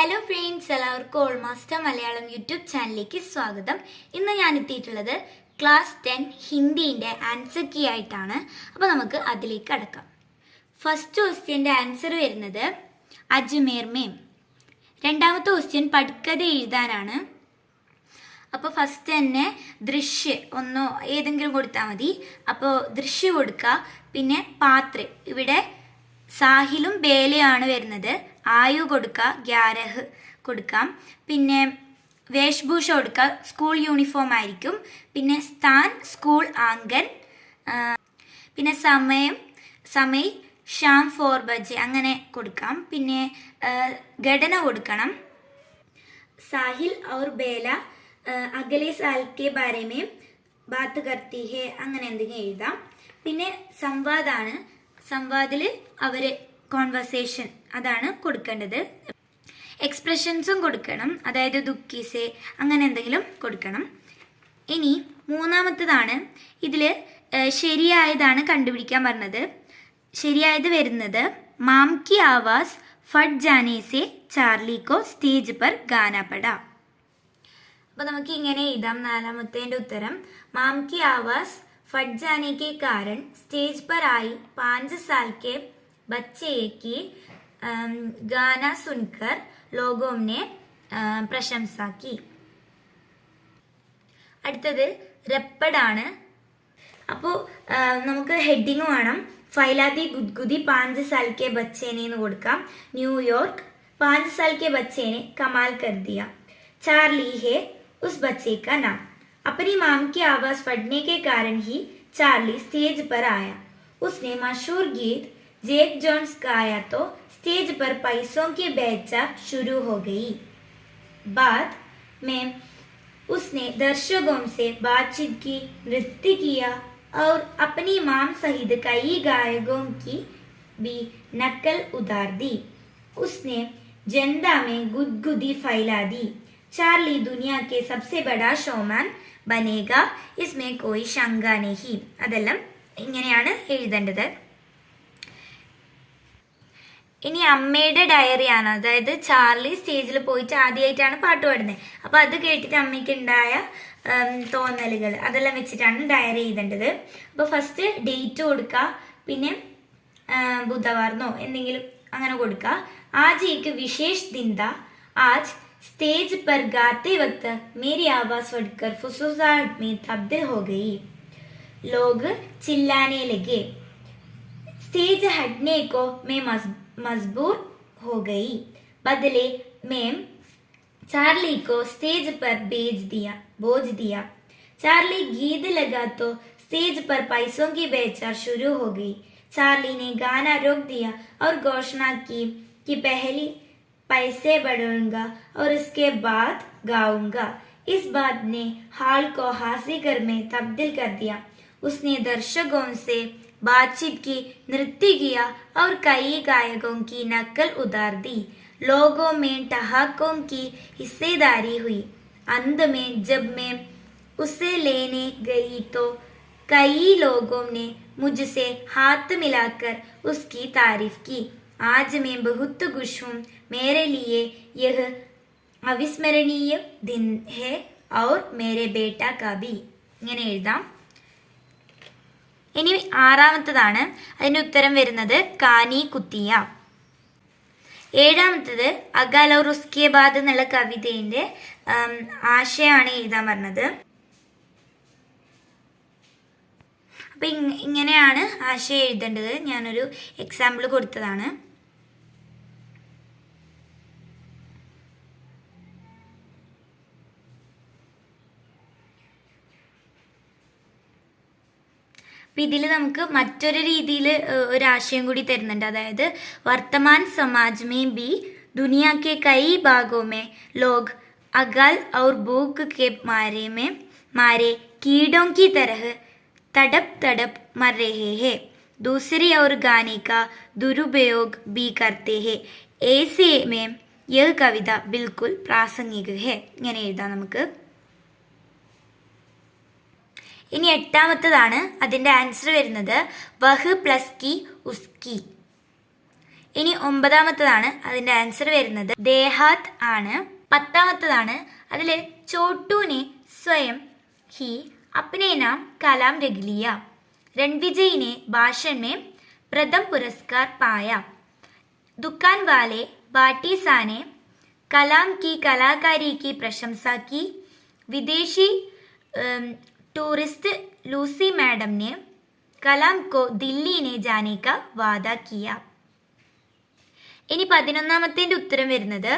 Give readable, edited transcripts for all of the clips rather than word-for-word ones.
Hello friends, എല്ലാവർക്കും all master Malayalam YouTube ചാനലിലേക്ക് സ്വാഗതം. ഇന്ന് ഞാൻ എത്തിയിട്ടുള്ളത് ക്ലാസ് 10 ഹിന്ദീൻ്റെ ആൻസർ കീ ആയിട്ടാണ്. അപ്പോൾ നമുക്ക് അതിലേക്ക് കടക്കാം. ഫസ്റ്റ് ക്വസ്റ്റ്യൻ്റെ ആൻസർ വരുന്നത് അജ്മേർ മേം. രണ്ടാമത്തെ ക്വസ്റ്റ്യൻ പഠിക്കഥ എഴുതാനാണ്. അപ്പോൾ ഫസ്റ്റ് തന്നെ ദൃശ്യ ഒന്നോ ഏതെങ്കിലും കൊടുത്താൽ മതി. അപ്പോൾ ദൃശ്യ കൊടുക്കുക. പിന്നെ പാത്ര, ഇവിടെ സാഹിലും ബേലയാണ് വരുന്നത്. ആയു കൊടുക്കുക, ഗ്യാരഹ് കൊടുക്കാം. പിന്നെ വേഷഭൂഷ കൊടുക്കുക, സ്കൂൾ യൂണിഫോം ആയിരിക്കും. പിന്നെ സ്ഥാൻ, സ്കൂൾ ആംഗൻ. പിന്നെ സമയ് ഷാം 4 ബജെ അങ്ങനെ കൊടുക്കാം. പിന്നെ ഘടന കൊടുക്കണം. സാഹിൽ ഔർ ബേല അഗലെ സാൽ കെ ബാരെ മേ ബാത്ത് കർത്തി ഹെ അങ്ങനെ എന്തെങ്കിലും എഴുതാം. പിന്നെ സംവാദാണ്. സംവാദിൽ അവർ കോൺവെർസേഷൻ അതാണ് കൊടുക്കേണ്ടത്. എക്സ്പ്രഷൻസും കൊടുക്കണം, അതായത് ദുഃഖിസെ അങ്ങനെ എന്തെങ്കിലും കൊടുക്കണം. ഇനി മൂന്നാമത്തതാണ്, ഇതിൽ ശരിയായതാണ് കണ്ടുപിടിക്കാൻ പറഞ്ഞത്. ശരിയായത് വരുന്നത് മാം കി ആവാസ് ഫട്ട് ജാനെ സെ ചാർലി കോ സ്റ്റേജ് പർ ഗാന പടാ. അപ്പോൾ നമുക്ക് ഇങ്ങനെ എഴുതാം. നാലാമത്തേൻ്റെ ഉത്തരം മാം കി ആവാസ് फट जाने के कारण स्टेज पर आई 5 साल के बच्चे की गाना सुनकर लोगों ने प्रशंसा की. അടുത്തത് റെപ്പഡാണ്. അപ്പോൾ നമുക്ക് ഹെഡിങ് വേണം. ഫൈലാതി ഗുദ്ഗുദി 5 साल के बच्चे ने എന്ന് കൊടുക്കാം. ന്യൂയോർക്ക് 5 साल के बच्चे ने कमाल कर दिया. चार्ली है उस बच्चे का नाम. अपनी माम की आवाज फटने के कारण ही चार्ली स्टेज पर आया. उसने मशहूर गीत जेक जोन्स गाया तो स्टेज पर पैसों की बेचा शुरू हो गई. बाद में उसने दर्शकों से बातचीत की, नृत्य किया और अपनी माम सहित कई गायकों की भी नकल उतार दी. उसने जनता में गुदगुदी फैला दी. चार्ली दुनिया के सबसे बड़ा शोमैन ബനേഗ ഇസ്മേ കോയി ശങ്ക നെഹി. അതെല്ലാം ഇങ്ങനെയാണ് എഴുതേണ്ടത്. ഇനി അമ്മയുടെ ഡയറിയാണ്. അതായത് ചാർലി സ്റ്റേജിൽ പോയിട്ട് ആദ്യമായിട്ടാണ് പാട്ട് പാടുന്നത്. അപ്പോൾ അത് കേട്ടിട്ട് അമ്മയ്ക്ക് ഉണ്ടായ തോന്നലുകൾ അതെല്ലാം വെച്ചിട്ടാണ് ഡയറി എഴുതേണ്ടത്. അപ്പോൾ ഫസ്റ്റ് ഡേറ്റ് കൊടുക്കുക. പിന്നെ ബുധവാർന്നോ എന്തെങ്കിലും അങ്ങനെ കൊടുക്കുക. ആജ് ഏക് വിശേഷ് ദിൻ താ. ആജ് स्टेज पर गाते वक्त मेरी आवाज फटकर फुसफुसाहट में तब्दील हो गई. लोग चिल्लाने लगे. स्टेज हटने को मैं मजबूर हो गई. बदले में चार्ली को स्टेज पर बोझ दिया. चार्ली गीत लगा तो स्टेज पर पैसों की बेचा शुरू हो गई. चार्ली ने गाना रोक दिया और घोषणा की कि पहली पैसे बढ़ाऊंगा और इसके बाद गाऊंगा. इस बात ने हाल को हास्यगर में तब्दील कर दिया. उसने दर्शकों से बातचीत की, नृत्य किया और कई गायकों की नकल उतार दी. लोगों में ठहाकों की हिस्सेदारी हुई. अंत में जब मैं उसे लेने गई तो कई लोगों ने मुझसे हाथ मिलाकर उसकी तारीफ की. आज मैं बहुत खुश हूँ. मेरे लिए यह अविस्मरणीय दिन है और मेरे बेटा का भी. ഇങ്ങനെ എഴുതാം. ഇനി ആറാമത്തതാണ്. അതിൻ്റെ ഉത്തരം വരുന്നത് കാനി കുത്തിയ. ഏഴാമത്തത് അഗൽ ഔർ ഉസ്കെ ബാദ് എന്നുള്ള കവിതേൻ്റെ ആശയമാണ് എഴുതാൻ പറഞ്ഞത്. അപ്പം ഇങ്ങനെയാണ് ആശയം എഴുതേണ്ടത്. ഞാനൊരു എക്സാമ്പിൾ കൊടുത്തതാണ്. അപ്പം ഇതിൽ നമുക്ക് മറ്റൊരു രീതിയിൽ ഒരാശയം കൂടി തരുന്നുണ്ട്. അതായത് വർത്തമാൻ സമാജ് മേ ബി ദുനിയ കെ കൈ ഭാഗോ മേ ലോഗ് അകാൽ ഔർ ഭൂഖ് കെ മാരെ कीड़ों की तरह तड़प तड़प मर रहे हैं. दूसरी और गाने का दुरुपयोग भी करते हैं. ऐसे में यह कविता बिल्कुल प्रासंगिक है. ഇങ്ങനെ എഴുതാം നമുക്ക്. ഇനി എട്ടാമത്തതാണ്. അതിൻ്റെ ആൻസർ വരുന്നത് വഹ് പ്ലസ് കി ഉസ്കി. ഇനി 9ാമത്തതാണ് അതിൻ്റെ ആൻസർ വരുന്നത് ദേഹാത് ആണ്. 10ാമത്തതാണ് അതിൽ ചോട്ടൂനെ സ്വയം ഹി अपने नाम कलाम रख लिया. रणविजय ने भाषण में प्रथम पुरस्कार पाया. दुकान वाले बाटी सा ने कलाम की कलाकारी की प्रशंसा की. विदेशी टूरिस्ट लूसी मैडम ने कलाम को दिल्ली ने जाने का वादा किया. ഇനി 11ാമത്തേൻ്റെ ഉത്തരം വരുന്നത്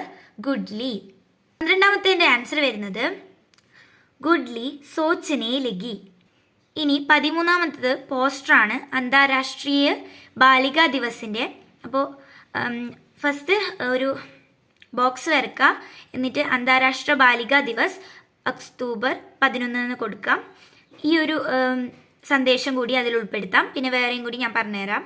ഗുഡ്ലി. 12ാമത്തേൻ്റെ ആൻസർ വരുന്നത് ഗുഡ്ലി സോച്ചനെ ലഗി. ഇനി 13ാമത്തത് പോസ്റ്ററാണ് അന്താരാഷ്ട്രീയ ബാലികാ ദിവസിൻ്റെ. അപ്പോൾ ഫസ്റ്റ് ഒരു ബോക്സ് വരക്കുക, എന്നിട്ട് അന്താരാഷ്ട്ര ബാലികാ ദിവസ് ഒക്ടോബർ 11 കൊടുക്കാം. ഈ ഒരു സന്ദേശം കൂടി അതിൽ ഉൾപ്പെടുത്താം. പിന്നെ വേറെയും കൂടി ഞാൻ പറഞ്ഞുതരാം.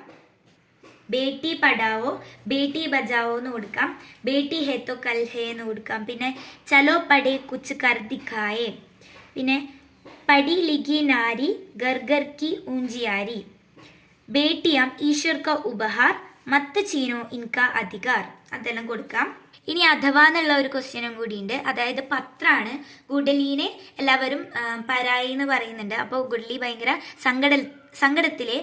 ബേട്ടി പഠാവോ ബേട്ടി ബജാവോ എന്ന് കൊടുക്കാം. ബേട്ടി ഹേ തോ കൽ ഹേ എന്ന് കൊടുക്കാം. പിന്നെ ചലോ പടേ കുച്ച് കർ ദിഖായേ. പിന്നെ പടി ലിഖി നാരി ഗർ ഗർ കി ഊഞ്ചിയാരി. ബേട്ടിയാം ഈശ്വർ ക ഉപഹാർ മത്ത് ചീനോ ഇൻക അധികാർ. അതെല്ലാം കൊടുക്കാം. ഇനി അഥവാ എന്നുള്ള ഒരു ക്വസ്റ്റ്യനും കൂടിയുണ്ട്. അതായത് പത്രാണ്. ഗുഡലീനെ എല്ലാവരും പരായി എന്ന് പറയുന്നുണ്ട്. അപ്പോൾ ഗുഡലി ഭയങ്കര സങ്കടത്തിലെ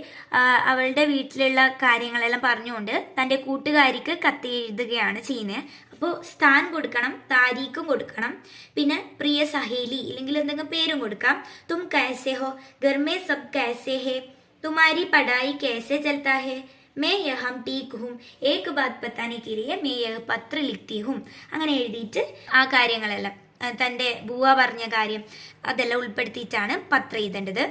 അവളുടെ വീട്ടിലുള്ള കാര്യങ്ങളെല്ലാം പറഞ്ഞുകൊണ്ട് തൻ്റെ കൂട്ടുകാരിക്ക് കത്ത് എഴുതുകയാണ് ചെയ്യുന്നത്. അപ്പോൾ സ്ഥാൻ കൊടുക്കണം, താരീഖും കൊടുക്കണം, പിന്നെ പ്രിയ സഹേലി ഇല്ലെങ്കിൽ എന്തെങ്കിലും പേരും കൊടുക്കാം. തും കൈസേ ഹോ, ഘർ മേ സബ് കൈസേ ഹേ, തുമാരി പഠായി കൈസേ ചൽത്താ ഹേ, മേ യഹം ടീക്ക് ഹും, ഏക് ബാത് പത്താനെ കിരിയെ മേ യഹ് പത്ര ലിഖ്തി ഹും. അങ്ങനെ എഴുതിയിട്ട് ആ കാര്യങ്ങളെല്ലാം തൻ്റെ ബുവ പറഞ്ഞ കാര്യം അതെല്ലാം ഉൾപ്പെടുത്തിയിട്ടാണ് പത്രം എഴുതേണ്ടത്.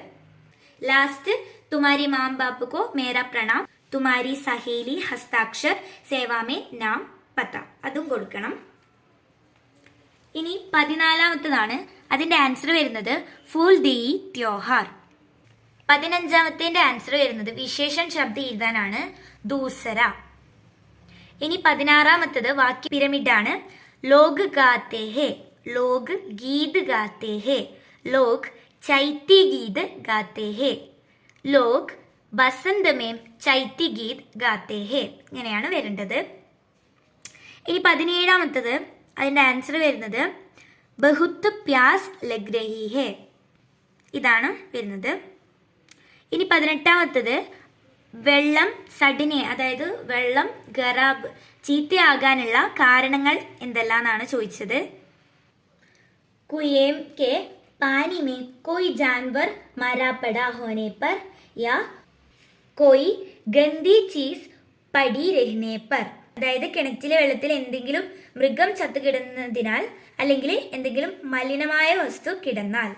ലാസ്റ്റ് തുമാരി മാം ബാപ്പു കോ മേരാ പ്രണാം, തുമാരി സഹേലി ഹസ്താക്ഷർ സേവാമേ നാം പത്ത, അതും കൊടുക്കണം. ഇനി 14ാമത്തതാണ് അതിൻ്റെ ആൻസർ വരുന്നത് ഫൂൽ ദി ത്യോഹാർ. 15ാമത്തേൻ്റെ ആൻസർ വരുന്നത് വിശേഷൺ ശബ്ദം എഴുതാനാണ് ദൂസര. ഇനി 16ാമത്തത് വാക്യ പിരമിഡാണ്. ലോഗ് ഗാത്തേ ഹേ, ലോഗ് ഗീത് ഗാത്തേ ഹേ, ലോഗ് ചൈത്തി ഗീത് ഗാത്തേ ഹേ, ലോഗ് ബസന്ത് മേം ചൈത്തി ഗീത് ഗാത്തേ ഹേ. ഇങ്ങനെയാണ് വരേണ്ടത്. ഇനി 17ാമത്തത് അതിൻ്റെ ആൻസർ വരുന്നത് ബഹുത്ത് പ്യാസ് ലഗ് രഹി ഹേ, ഇതാണ് വരുന്നത്. ഇനി 18ാമത്തത് വെള്ളം സഡിനെ, അതായത് വെള്ളം ഖരാബ് ചീത്തയാകാനുള്ള കാരണങ്ങൾ എന്തെല്ലാം എന്നാണ് ചോദിച്ചത്. കുയേം കെ പാനി മേ കോയി ജാൻവർ മരാ പടാ ഹോനെ പർ യാ കോയി ഗന്ദി ചീസ് പടി രഹ്നെ പർ. അതായത് കിണറ്റിലെ വെള്ളത്തിൽ എന്തെങ്കിലും മൃഗം ചത്തു കിടന്നതിനാൽ അല്ലെങ്കിൽ എന്തെങ്കിലും മലിനമായ വസ്തു കിടന്നാൽ.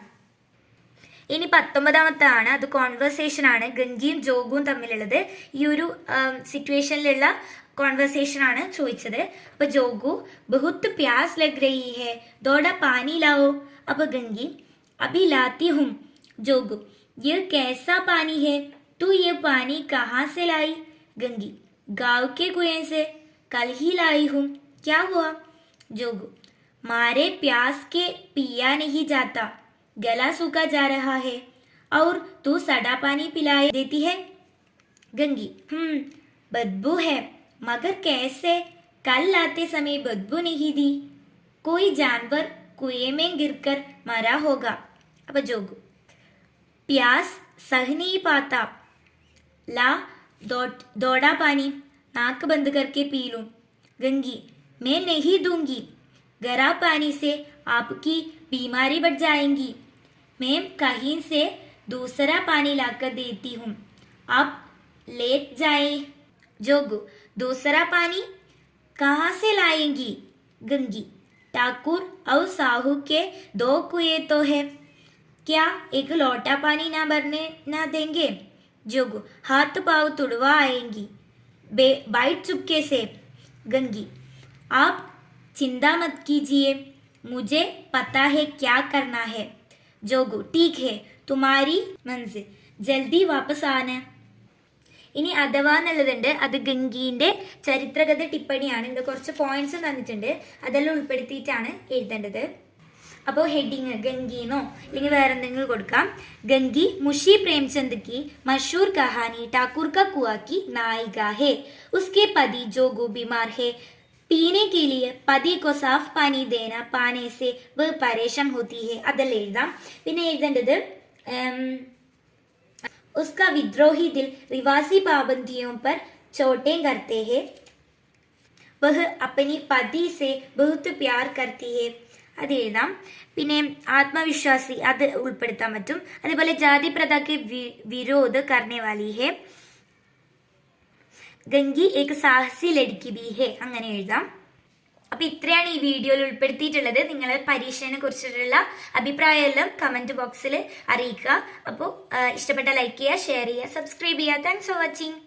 ഇനി 19ാമത്താണ് അത് കോൺവെർസേഷൻ ആണ്. ഗംഗിയും ജോഗും തമ്മിലുള്ളത്. ഈ ഒരു സിറ്റുവേഷനിലുള്ള കോൺവെർസേഷൻ ആണ് ചോദിച്ചത്. അപ്പൊ ജോഗു ബഹുത്ത് പ്യാസ് ലഗ് രഹി ഹേ, ദോഡ പാനി ലാവോ. അപ്പൊ ഗംഗി അഭി ലാത്തി ഹും. ജോഗു യേ कैसा पानी है, तू ये पानी कहाँ से लाई. गंगी गांव के कुएं से, कल ही लाई हूँ, क्या हुआ. जोगू मारे प्यास के पिया नहीं जाता, गला सूखा जा रहा है और तू सड़ा पानी पिलाए देती है. गंगी बदबू है, मगर कैसे, कल लाते समय बदबू नहीं दी, कोई जानवर कुएं में गिरकर मरा होगा. अब जोगू प्यास सह नहीं पाता, ला दौड़ा पानी, नाक बंद करके पी लूं. गंगी मैं नहीं दूंगी, गरा पानी से आपकी बीमारी बढ़ जाएंगी. मैं कहीं से दूसरा पानी लाकर देती हूँ, आप लेट जाए. जोगू दूसरा पानी कहाँ से लाएंगी. गंगी ठाकुर और साहू के 2 कुएं तो है, क्या एक लोटा पानी ना भरने ना देंगे. जोगू हाथ पाँव तुड़वा आएंगी, बैठ चुपके से. गंगी आप चिंता मत कीजिए, मुझे पता है क्या करना है. जोगू ठीक है, तुम्हारी मंजिल, जल्दी वापस आना. ഇനി അഥവാ എന്നുള്ളതുണ്ട്. അത് ഗംഗീൻ്റെ ചരിത്രഗത ടിപ്പണിയാണ്. ഇവിടെ കുറച്ച് പോയിന്റ്സ് തന്നിട്ടുണ്ട്, അതെല്ലാം ഉൾപ്പെടുത്തിയിട്ടാണ് എഴുതേണ്ടത്. അപ്പോൾ ഹെഡിങ് ഗംഗീന്നോ അല്ലെങ്കിൽ വേറെ എന്തെങ്കിലും കൊടുക്കാം. ഗംഗി മുഷി പ്രേംചന്ദ് की मशहूर कहानी ठाकुर का कुआं की नायिका है. उसके पति जोगू बीमार है. पीने के लिए पति को साफ पानी देना पाने से वह परेशान होती है. അതെല്ലാം എഴുതാം. പിന്നെ എഴുതേണ്ടത് उसका विद्रोही दिल रिवासी पाबंदियों पर चोटें करते हैं. वह अपनी पति से बहुत प्यार करती है. അത് എഴുതാം. പിന്നെ ആത്മവിശ്വാസി അത് ഉൾപ്പെടുത്താൻ പറ്റും. അതേപോലെ ജാതി പ്രഥാക്ക് വിരോധ് കർണേ വാലി ഹെ. ഗംഗി ഏക് സാഹസി ലഡ്കി ബി ഹെ. അങ്ങനെ എഴുതാം. അപ്പോൾ ഇത്രയാണ് ഈ വീഡിയോയിൽ ഉൾപ്പെടുത്തിയിട്ടുള്ളത്. നിങ്ങൾ പരീക്ഷയെ കുറിച്ചിട്ടുള്ള അഭിപ്രായമെല്ലാം കമൻറ്റ് ബോക്സിൽ അറിയിക്കുക. അപ്പോൾ ഇഷ്ടപ്പെട്ട ലൈക്ക് ചെയ്യുക, ഷെയർ ചെയ്യുക, സബ്സ്ക്രൈബ് ചെയ്യുക. Thanks for watching.